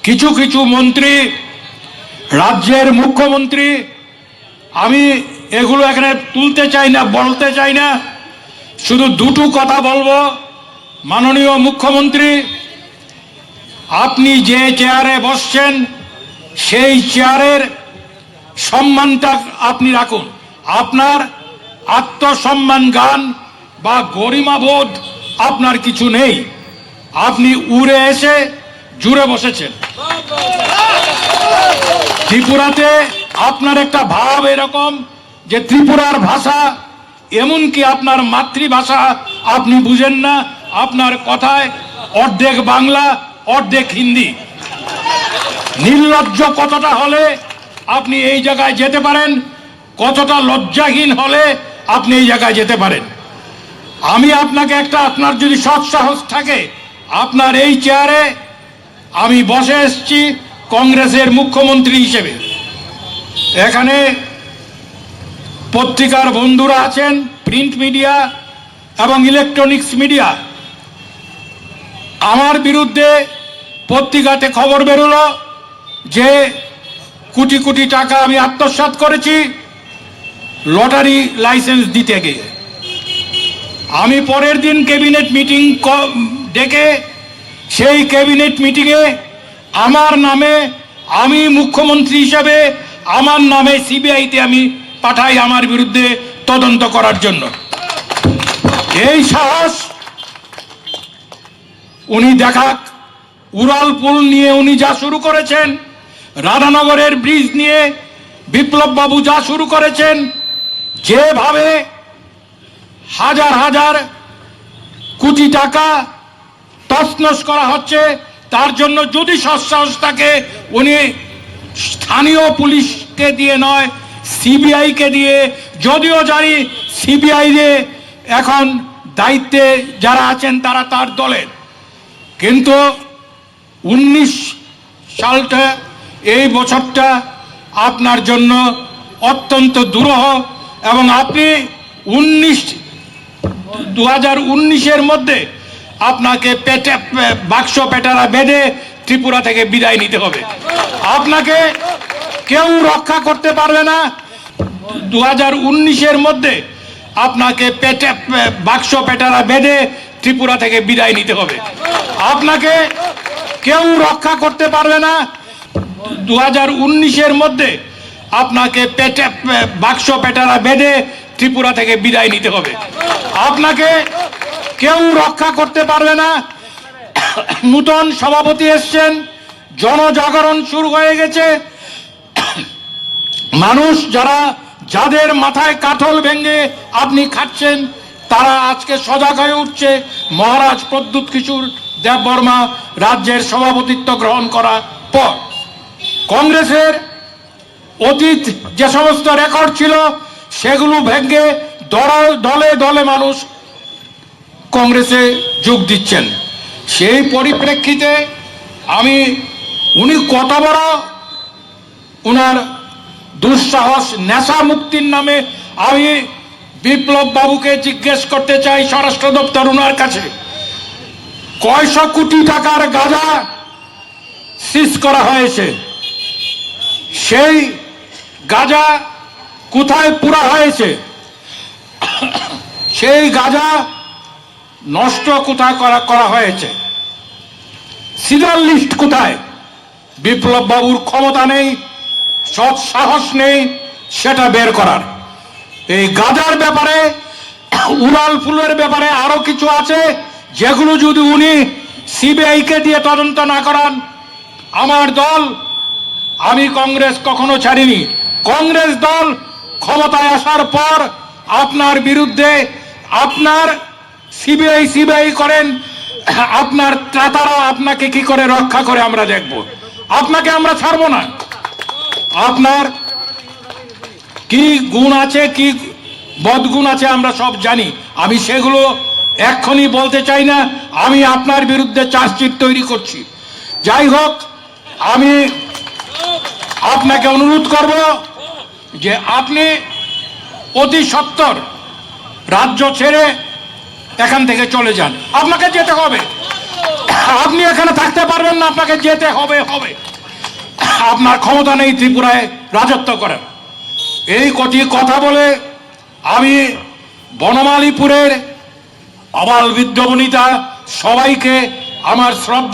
কিছু কিছু মন্ত্রী, রাজ্যের মুখ্যমন্ত্রী, আমি এগুলো এখানে তুলতে চাই না, বলতে চাই না, শুধু দুটো কথা বলবো। মাননীয় মুখ্যমন্ত্রী, আপনি যে চেয়ারে বসছেন সেই চেয়ারের সম্মানটা আপনি রাখুন। আপনার আত্মসম্মান গান বা গরিমাবোধ আপনার কিছু নেই। আপনি উড়ে এসে জুড়ে বসেছেন। ত্রিপুরাতে আপনার একটা ভাব এরকম যে ত্রিপুরার ভাষা, এমনকি আপনার মাতৃভাষা আপনি বুঝেন না। আপনার কথায় অর্ধেক বাংলা অর্ধেক হিন্দি। নির্লজ্জ কতটা হলে আপনি এই জায়গায় যেতে পারেন, কতটা লজ্জাহীন হলে আপনি এই জায়গায় যেতে পারেন। আমি আপনাকে আপনার যদি সৎ সাহস থাকে, আপনার এই চেয়ারে আমি বসে এসেছি কংগ্রেসের মুখ্যমন্ত্রী হিসেবে। এখানে পত্রিকার বন্ধুরা আছেন, প্রিন্ট মিডিয়া এবং ইলেকট্রনিক্স মিডিয়া। আমার বিরুদ্ধে পত্রিকাতে খবর বেরোলো যে কোটি কোটি টাকা আমি আত্মসাৎ করেছি লটারি লাইসেন্স দিতে গিয়ে। আমি পরের দিন ক্যাবিনেট মিটিং ডেকে সেই ক্যাবিনেট মিটিংয়ে আমার নামে, আমি মুখ্যমন্ত্রী হিসাবে আমার নামে সিবিআইতে আমি পাঠাই আমার বিরুদ্ধে তদন্ত করার জন্য। এই সাহস উনি দেখাক। উড়ালপুল নিয়ে উনি যা শুরু করেছেন, রাধানগরের ব্রিজ নিয়ে বিপ্লব বাবু যা শুরু করেছেন, যেভাবে হাজার হাজার কোটি টাকা তছনছ করা হচ্ছে, তার জন্য যদি সৎসাহস থাকে উনি স্থানীয় পুলিশকে দিয়ে নয়, সিবিআইকে দিয়ে, যদিও জানি সিবিআই এখন দায়িত্বে যারা আছেন তারা তার দলের, কিন্তু 19 সালটা, এই বছরটা আপনার জন্য অত্যন্ত দুরূহ। এবং আপনি 2019-এর মধ্যে আপনাকে বাক্স পেটারা বেঁধে ত্রিপুরা থেকে বিদায় নিতে হবে। আপনাকে কেউ রক্ষা করতে পারবে না। 2019-এর মধ্যে আপনাকে বাক্স পেটারা বেঁধে ত্রিপুরা থেকে বিদায় নিতে হবে। আপনাকে কেউ রক্ষা করতে পারবে না। 2019-এর মধ্যে আপনাকে বাক্স পেটারা বেঁধে ত্রিপুরা থেকে বিদায় নিতে হবে। আপনাকে কেউ রক্ষা করতে পারবে না। নূতন সভাপতি এসছেন, জনজাগরণ শুরু হয়ে গেছে। মানুষ যাদের মাথায় কাঠল ভেঙে আপনি খাচ্ছেন, তারা আজকে সজাগ হয়ে উঠছে। মহারাজ প্রদ্যুৎ কিশোর দেববর্মা রাজ্যের সভাপতিত্ব গ্রহণ করার পর কংগ্রেসের অতীত যে সমস্ত রেকর্ড ছিল সেগুলো ভেঙে দলে দলে মানুষ কংগ্রেসে যোগ দিচ্ছেন। সেই পরিপ্রেক্ষিতে উনি কত বড় উনার দুঃসাহস, নেশা মুক্তির নামে আমি বিপ্লব বাবুকে জিজ্ঞেস করতে চাই, স্বরাষ্ট্র দপ্তর উনার কাছে কয়শো কোটি টাকার গাঁজা সিজ করা হয়েছে, সেই গাঁজা কোথায় পুরা হয়েছে, সেই গাঁজা নষ্ট কোথায় করা হয়েছে, সিরিয়াল লিস্ট কোথায়? বিপ্লব বাবুর ক্ষমতা নেই, সৎ সাহস নেই সেটা বের করার। এই গাঁজার ব্যাপারে, উড়ালপুলের ব্যাপারে আরো কিছু আছে যেগুলো যদি উনি সিবিআইকে দিয়ে তদন্ত না করান, আমার দল, আমি কংগ্রেস কখনো ছাড়িনি। কংগ্রেস দল ক্ষমতায় আসার পর আপনার বিরুদ্ধে আপনার সিবিআই করেন, আপনার ত্রাতারা আপনাকে কি করে রক্ষা করে আমরা দেখব। আপনাকে আমরা ছাড়বো না। আপনার কি গুণ আছে, কি বদগুণ আছে আমরা সব জানি। আমি সেগুলো এক্ষুনি বলতে চাই না। আমি আপনার বিরুদ্ধে চার্জশিট তৈরি করছি। যাই হোক, আমি আপনাকে অনুরোধ করব যে আপনি অতি সত্বর রাজ্য ছেড়ে এখান থেকে চলে যান। আপনাকে যেতে হবে। আপনি এখানে থাকতে পারবেন না, আপনাকে যেতে হবে হবে। আপনার ক্ষমতা নেই ত্রিপুরায় রাজত্ব করার। এই কটি কথা বলে আমি বনমালীপুরের আবাল বৃদ্ধ বনিতা সবাইকে আমার শ্রদ্ধা